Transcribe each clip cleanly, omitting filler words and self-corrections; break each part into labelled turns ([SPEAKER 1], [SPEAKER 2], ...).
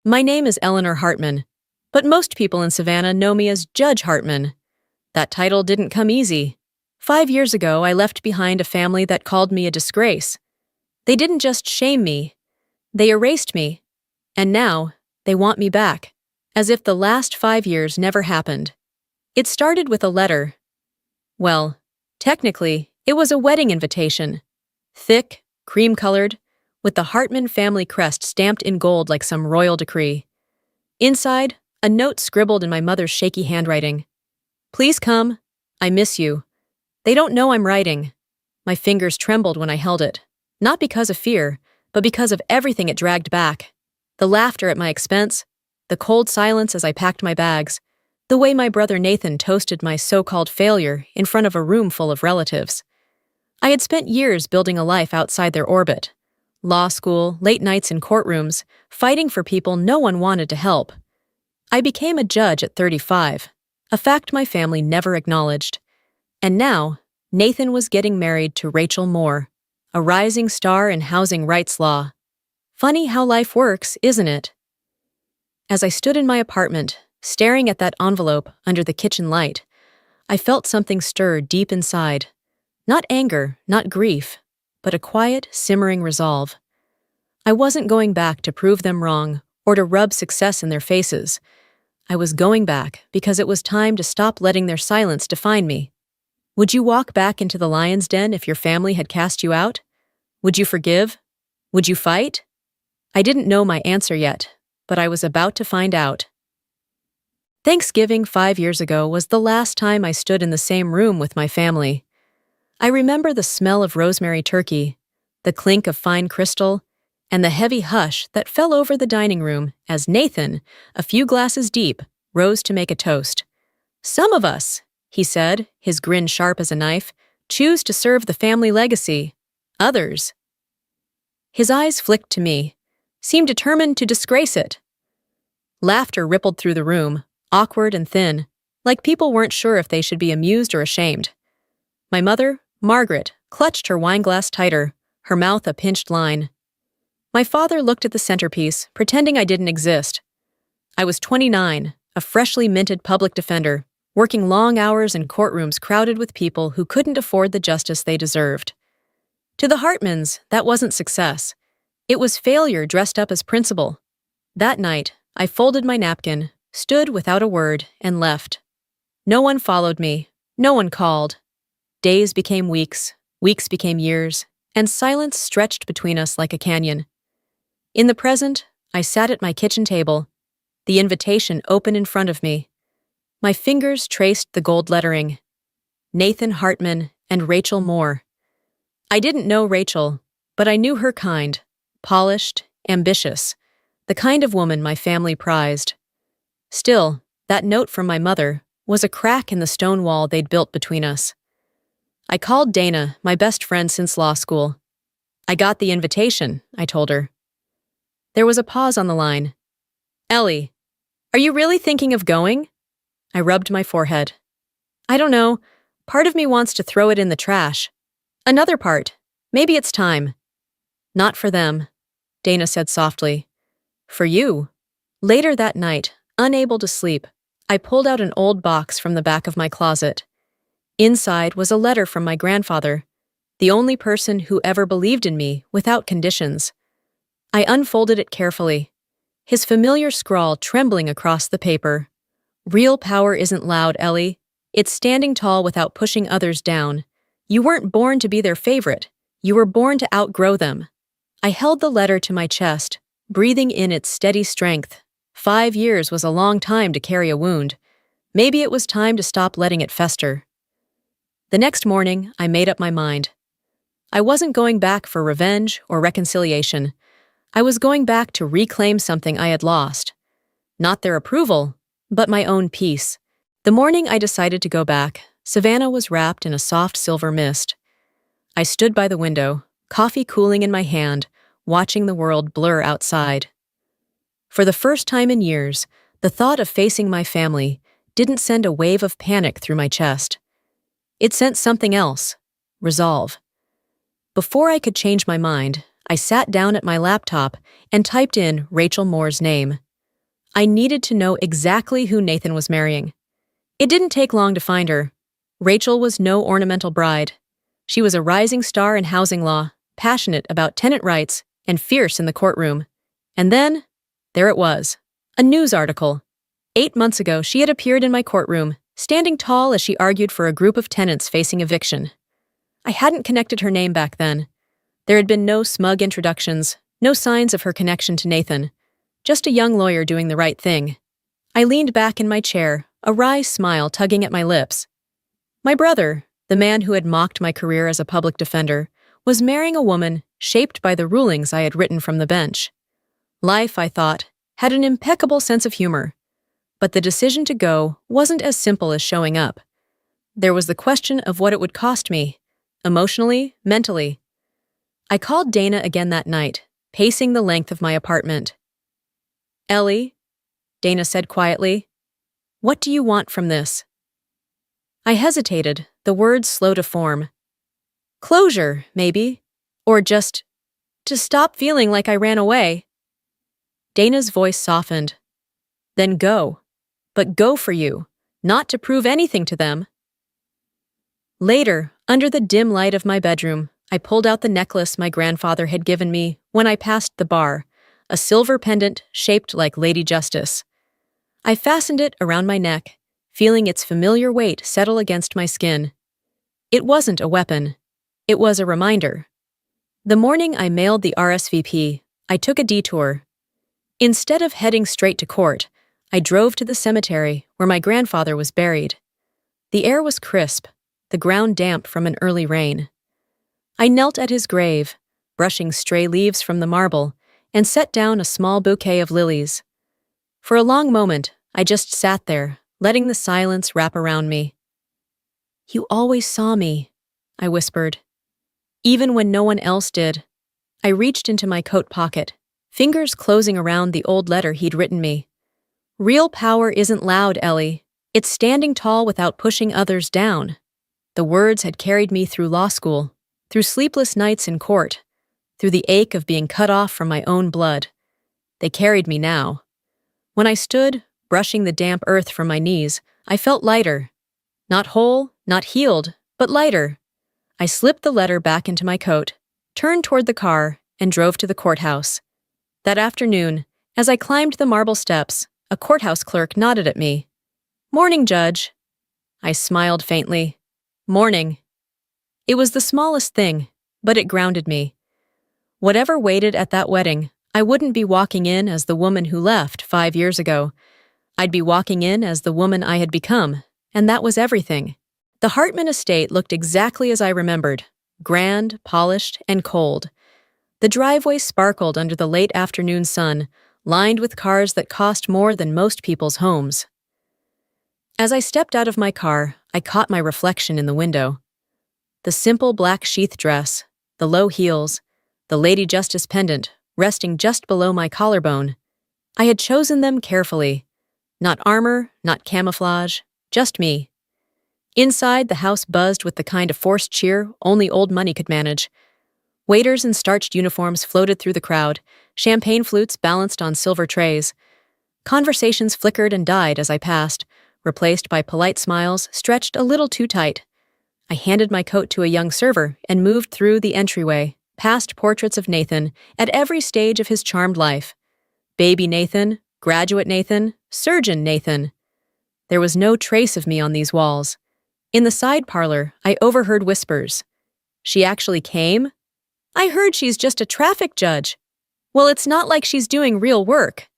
[SPEAKER 1] My name is Eleanor Hartman, but most people in Savannah know me as Judge Hartman. That title didn't come easy. 5 years ago, I left behind a family that called me a disgrace. They didn't just shame me, they erased me. And now, they want me back, as if the last 5 years never happened. It started with a letter. Well, technically, it was a wedding invitation. Thick, cream-colored, with the Hartman family crest stamped in gold like some royal decree. Inside, a note scribbled in my mother's shaky handwriting. "Please come. I miss you." They don't know I'm writing. My fingers trembled when I held it, not because of fear, but because of everything it dragged back. The laughter at my expense, the cold silence as I packed my bags, the way my brother Nathan toasted my so-called failure in front of a room full of relatives. I had spent years building a life outside their orbit. Law school, late nights in courtrooms, fighting for people no one wanted to help. I became a judge at 35, a fact my family never acknowledged. And now, Nathan was getting married to Rachel Moore, a rising star in housing rights law. Funny how life works, isn't it? As I stood in my apartment, staring at that envelope under the kitchen light, I felt something stir deep inside. Not anger, not grief, but a quiet, simmering resolve. I wasn't going back to prove them wrong or to rub success in their faces. I was going back because it was time to stop letting their silence define me. Would you walk back into the lion's den if your family had cast you out? Would you forgive? Would you fight? I didn't know my answer yet, but I was about to find out. Thanksgiving 5 years ago was the last time I stood in the same room with my family. I remember the smell of rosemary turkey, the clink of fine crystal, and the heavy hush that fell over the dining room as Nathan, a few glasses deep, rose to make a toast. "Some of us," he said, his grin sharp as a knife, "choose to serve the family legacy. Others." His eyes flicked to me, seemed determined to disgrace it. Laughter rippled through the room, awkward and thin, like people weren't sure if they should be amused or ashamed. My mother, Margaret, clutched her wineglass tighter, her mouth a pinched line. My father looked at the centerpiece, pretending I didn't exist. I was 29, a freshly minted public defender, working long hours in courtrooms crowded with people who couldn't afford the justice they deserved. To the Hartmans, that wasn't success. It was failure dressed up as principle. That night, I folded my napkin, stood without a word, and left. No one followed me. No one called. Days became weeks, weeks became years, and silence stretched between us like a canyon. In the present, I sat at my kitchen table, the invitation open in front of me. My fingers traced the gold lettering. Nathan Hartman and Rachel Moore. I didn't know Rachel, but I knew her kind, polished, ambitious, the kind of woman my family prized. Still, that note from my mother was a crack in the stone wall they'd built between us. I called Dana, my best friend since law school. "I got the invitation," I told her. There was a pause on the line. "Ellie, are you really thinking of going?" I rubbed my forehead. "I don't know. Part of me wants to throw it in the trash. Another part, maybe it's time." "Not for them," Dana said softly. "For you." Later that night, unable to sleep, I pulled out an old box from the back of my closet. Inside was a letter from my grandfather, the only person who ever believed in me without conditions. I unfolded it carefully, his familiar scrawl trembling across the paper. "Real power isn't loud, Ellie. It's standing tall without pushing others down. You weren't born to be their favorite. You were born to outgrow them." I held the letter to my chest, breathing in its steady strength. 5 years was a long time to carry a wound. Maybe it was time to stop letting it fester. The next morning, I made up my mind. I wasn't going back for revenge or reconciliation. I was going back to reclaim something I had lost. Not their approval, but my own peace. The morning I decided to go back, Savannah was wrapped in a soft silver mist. I stood by the window, coffee cooling in my hand, watching the world blur outside. For the first time in years, the thought of facing my family didn't send a wave of panic through my chest. It sent something else, resolve. Before I could change my mind, I sat down at my laptop and typed in Rachel Moore's name. I needed to know exactly who Nathan was marrying. It didn't take long to find her. Rachel was no ornamental bride. She was a rising star in housing law, passionate about tenant rights, and fierce in the courtroom. And then, there it was. A news article. 8 months ago, she had appeared in my courtroom, standing tall as she argued for a group of tenants facing eviction. I hadn't connected her name back then. There had been no smug introductions, no signs of her connection to Nathan. Just a young lawyer doing the right thing. I leaned back in my chair, a wry smile tugging at my lips. My brother, the man who had mocked my career as a public defender, was marrying a woman shaped by the rulings I had written from the bench. Life, I thought, had an impeccable sense of humor. But the decision to go wasn't as simple as showing up. There was the question of what it would cost me, emotionally, mentally. I called Dana again that night, pacing the length of my apartment. "Ellie," Dana said quietly, "what do you want from this?" I hesitated, the words slow to form. Closure, maybe. Or just to stop feeling like I ran away. Dana's voice softened. Then go. But go for you, not to prove anything to them. Later, under the dim light of my bedroom, I pulled out the necklace my grandfather had given me when I passed the bar, a silver pendant shaped like Lady Justice. I fastened it around my neck, feeling its familiar weight settle against my skin. It wasn't a weapon. It was a reminder. The morning I mailed the RSVP, I took a detour. Instead of heading straight to court, I drove to the cemetery where my grandfather was buried. The air was crisp, the ground damp from an early rain. I knelt at his grave, brushing stray leaves from the marble, and set down a small bouquet of lilies. For a long moment, I just sat there, letting the silence wrap around me. "You always saw me," I whispered. Even when no one else did. I reached into my coat pocket, fingers closing around the old letter he'd written me. "Real power isn't loud, Ellie. It's standing tall without pushing others down." The words had carried me through law school, through sleepless nights in court, through the ache of being cut off from my own blood. They carried me now. When I stood, brushing the damp earth from my knees, I felt lighter. Not whole, not healed, but lighter. I slipped the letter back into my coat, turned toward the car, and drove to the courthouse. That afternoon, as I climbed the marble steps, a courthouse clerk nodded at me. "Morning, Judge." I smiled faintly. "Morning." It was the smallest thing, but it grounded me. Whatever waited at that wedding, I wouldn't be walking in as the woman who left 5 years ago. I'd be walking in as the woman I had become, and that was everything. The Hartman estate looked exactly as I remembered, grand, polished, and cold. The driveway sparkled under the late afternoon sun, lined with cars that cost more than most people's homes. As I stepped out of my car, I caught my reflection in the window. The simple black sheath dress, the low heels, the Lady Justice pendant resting just below my collarbone. I had chosen them carefully. Not armor, not camouflage, just me. Inside, the house buzzed with the kind of forced cheer only old money could manage. Waiters in starched uniforms floated through the crowd, champagne flutes balanced on silver trays. Conversations flickered and died as I passed, replaced by polite smiles stretched a little too tight. I handed my coat to a young server and moved through the entryway, past portraits of Nathan at every stage of his charmed life. Baby Nathan, graduate Nathan, surgeon Nathan. There was no trace of me on these walls. In the side parlor, I overheard whispers. "She actually came? I heard she's just a traffic judge. Well, it's not like she's doing real work."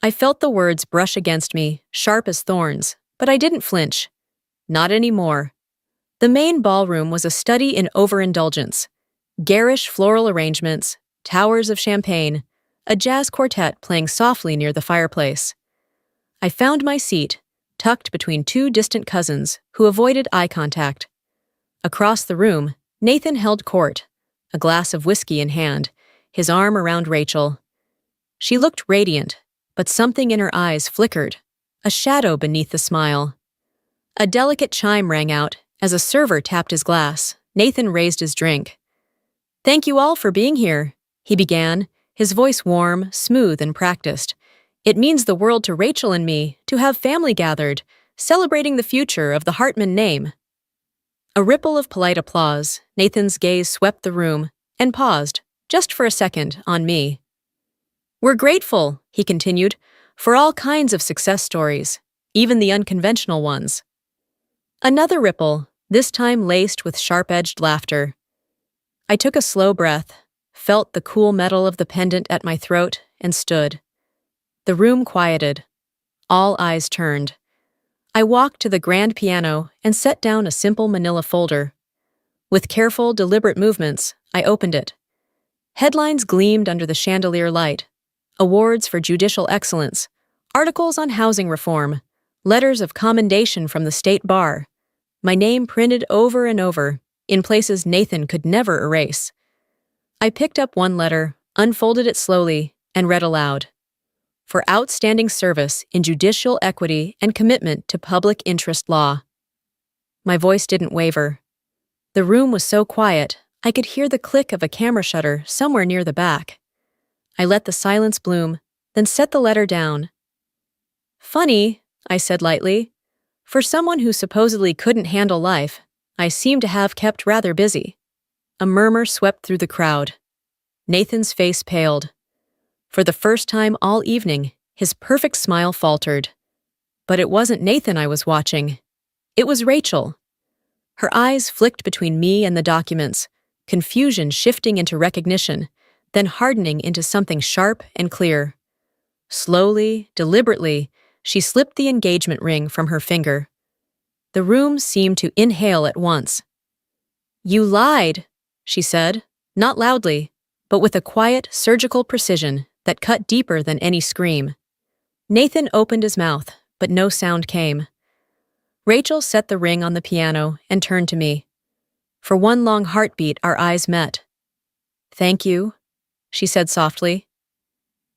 [SPEAKER 1] I felt the words brush against me, sharp as thorns, but I didn't flinch. Not anymore. The main ballroom was a study in overindulgence. Garish floral arrangements, towers of champagne, a jazz quartet playing softly near the fireplace. I found my seat, tucked between two distant cousins who avoided eye contact. Across the room, Nathan held court, a glass of whiskey in hand, his arm around Rachel. She looked radiant, but something in her eyes flickered, a shadow beneath the smile. A delicate chime rang out as a server tapped his glass. Nathan raised his drink. "Thank you all for being here," he began, his voice warm, smooth, and practiced. It means the world to Rachel and me to have family gathered, celebrating the future of the Hartman name." A ripple of polite applause, Nathan's gaze swept the room and paused, just for a second, on me. "We're grateful," he continued, "for all kinds of success stories, even the unconventional ones." Another ripple, this time laced with sharp-edged laughter. I took a slow breath, felt the cool metal of the pendant at my throat, and stood. The room quieted. All eyes turned. I walked to the grand piano and set down a simple manila folder. With careful, deliberate movements, I opened it. Headlines gleamed under the chandelier light. Awards for judicial excellence, articles on housing reform, letters of commendation from the state bar. My name printed over and over, in places Nathan could never erase. I picked up one letter, unfolded it slowly, and read aloud. "For outstanding service in judicial equity and commitment to public interest law." My voice didn't waver. The room was so quiet, I could hear the click of a camera shutter somewhere near the back. I let the silence bloom, then set the letter down. "Funny," I said lightly. "For someone who supposedly couldn't handle life, I seem to have kept rather busy." A murmur swept through the crowd. Nathan's face paled. For the first time all evening, his perfect smile faltered. But it wasn't Nathan I was watching. It was Rachel. Her eyes flicked between me and the documents, confusion shifting into recognition, then hardening into something sharp and clear. Slowly, deliberately, she slipped the engagement ring from her finger. The room seemed to inhale at once. "You lied," she said, not loudly, but with a quiet, surgical precision that cut deeper than any scream. Nathan opened his mouth, but no sound came. Rachel set the ring on the piano and turned to me. For one long heartbeat, our eyes met. "Thank you," she said softly.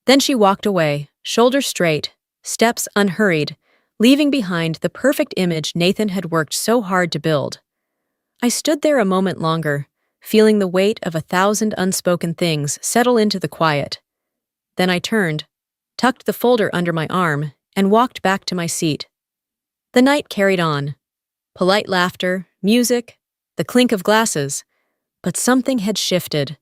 [SPEAKER 1] Then she walked away, shoulders straight, steps unhurried, leaving behind the perfect image Nathan had worked so hard to build. I stood there a moment longer, feeling the weight of 1,000 unspoken things settle into the quiet. Then I turned, tucked the folder under my arm, and walked back to my seat. The night carried on. Polite laughter, music, the clink of glasses. But something had shifted,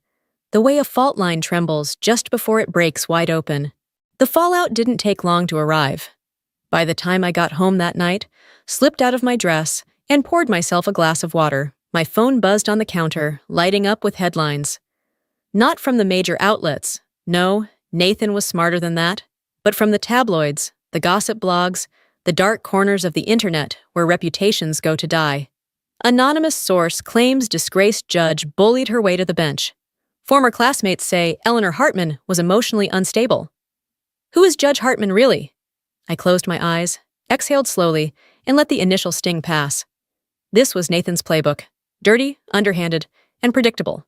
[SPEAKER 1] the way a fault line trembles just before it breaks wide open. The fallout didn't take long to arrive. By the time I got home that night, slipped out of my dress, and poured myself a glass of water, my phone buzzed on the counter, lighting up with headlines. Not from the major outlets. No, Nathan was smarter than that. But from the tabloids, the gossip blogs, the dark corners of the internet where reputations go to die. Anonymous source claims disgraced judge bullied her way to the bench. Former classmates say Eleanor Hartman was emotionally unstable. Who is Judge Hartman really? I closed my eyes, exhaled slowly, and let the initial sting pass. This was Nathan's playbook. Dirty, underhanded, and predictable.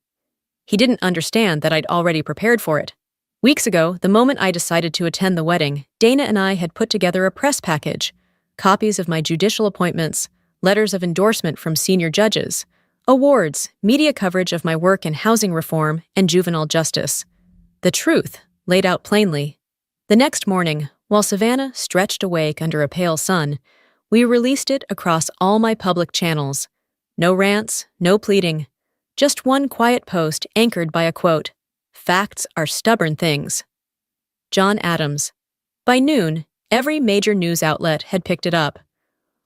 [SPEAKER 1] He didn't understand that I'd already prepared for it. Weeks ago, the moment I decided to attend the wedding, Dana and I had put together a press package, copies of my judicial appointments, letters of endorsement from senior judges, awards, media coverage of my work in housing reform and juvenile justice. The truth, laid out plainly. The next morning, while Savannah stretched awake under a pale sun, we released it across all my public channels. No rants, no pleading, just one quiet post anchored by a quote, "Facts are stubborn things." John Adams. By noon, every major news outlet had picked it up.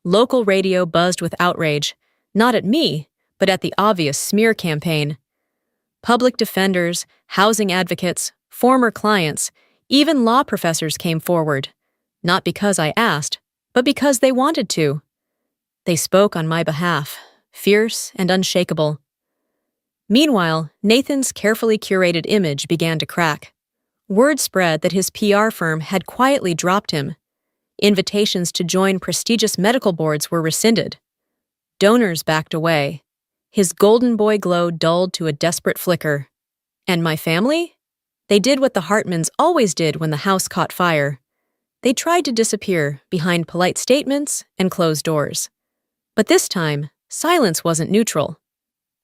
[SPEAKER 1] Local radio buzzed with outrage, not at me, but at the obvious smear campaign. Public defenders, housing advocates, former clients, even law professors came forward, not because I asked, but because they wanted to. They spoke on my behalf, fierce and unshakable. Meanwhile, Nathan's carefully curated image began to crack. Word spread that his PR firm had quietly dropped him. Invitations to join prestigious medical boards were rescinded. Donors backed away. His golden boy glow dulled to a desperate flicker. And my family? They did what the Hartmans always did when the house caught fire. They tried to disappear behind polite statements and closed doors. But this time, silence wasn't neutral.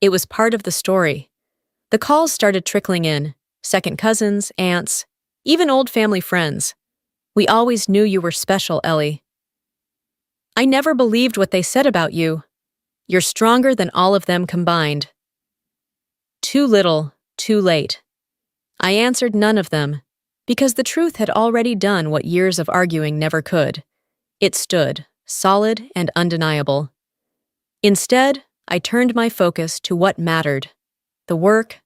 [SPEAKER 1] It was part of the story. The calls started trickling in, second cousins, aunts, even old family friends. We always knew you were special, Ellie. I never believed what they said about you. You're stronger than all of them combined. Too little, too late. I answered none of them, because the truth had already done what years of arguing never could. It stood, solid and undeniable. Instead, I turned my focus to what mattered: the work,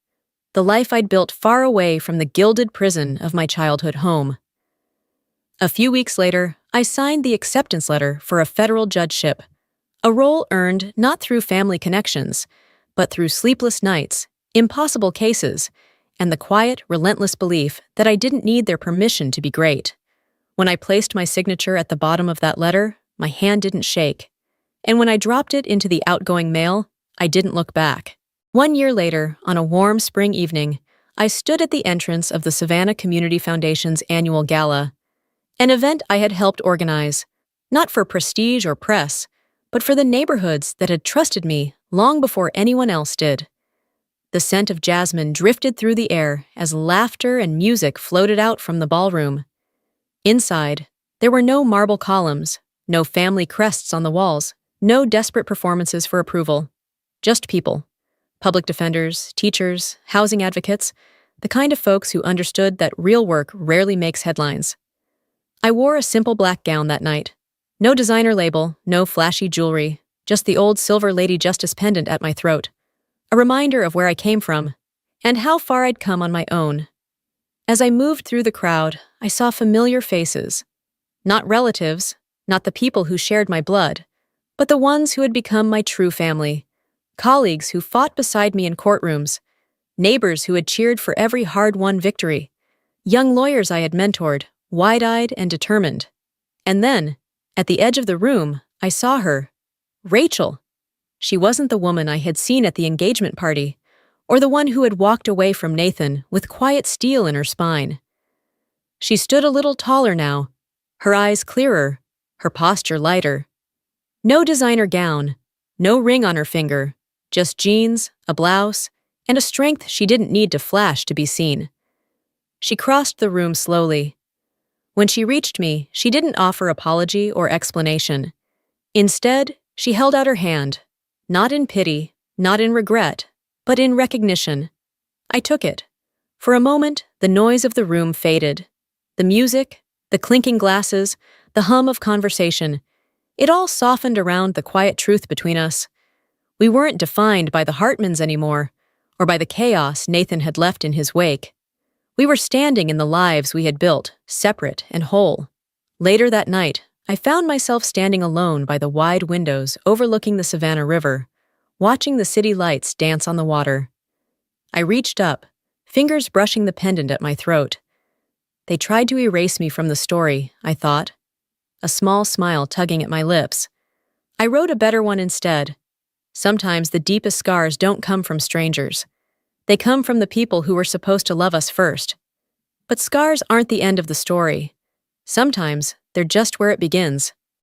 [SPEAKER 1] the life I'd built far away from the gilded prison of my childhood home. A few weeks later, I signed the acceptance letter for a federal judgeship, a role earned not through family connections, but through sleepless nights, impossible cases, and the quiet, relentless belief that I didn't need their permission to be great. When I placed my signature at the bottom of that letter, my hand didn't shake. And when I dropped it into the outgoing mail, I didn't look back. 1 year later, on a warm spring evening, I stood at the entrance of the Savannah Community Foundation's annual gala, an event I had helped organize, not for prestige or press, but for the neighborhoods that had trusted me long before anyone else did. The scent of jasmine drifted through the air as laughter and music floated out from the ballroom. Inside, there were no marble columns, no family crests on the walls, no desperate performances for approval. Just people. Public defenders, teachers, housing advocates, the kind of folks who understood that real work rarely makes headlines. I wore a simple black gown that night. No designer label, no flashy jewelry, just the old silver Lady Justice pendant at my throat. A reminder of where I came from, and how far I'd come on my own. As I moved through the crowd, I saw familiar faces. Not relatives, not the people who shared my blood, but the ones who had become my true family. Colleagues who fought beside me in courtrooms, neighbors who had cheered for every hard-won victory, young lawyers I had mentored, wide-eyed and determined. And then, at the edge of the room, I saw her. Rachel. She wasn't the woman I had seen at the engagement party, or the one who had walked away from Nathan with quiet steel in her spine. She stood a little taller now, her eyes clearer, her posture lighter. No designer gown, no ring on her finger, just jeans, a blouse, and a strength she didn't need to flash to be seen. She crossed the room slowly. When she reached me, she didn't offer apology or explanation. Instead, she held out her hand, not in pity, not in regret, but in recognition. I took it. For a moment, the noise of the room faded. The music, the clinking glasses, the hum of conversation, it all softened around the quiet truth between us. We weren't defined by the Hartmans anymore, or by the chaos Nathan had left in his wake. We were standing in the lives we had built, separate and whole. Later that night, I found myself standing alone by the wide windows overlooking the Savannah River, watching the city lights dance on the water. I reached up, fingers brushing the pendant at my throat. They tried to erase me from the story, I thought, a small smile tugging at my lips. I wrote a better one instead. Sometimes the deepest scars don't come from strangers. They come from the people who were supposed to love us first. But scars aren't the end of the story. Sometimes they're just where it begins.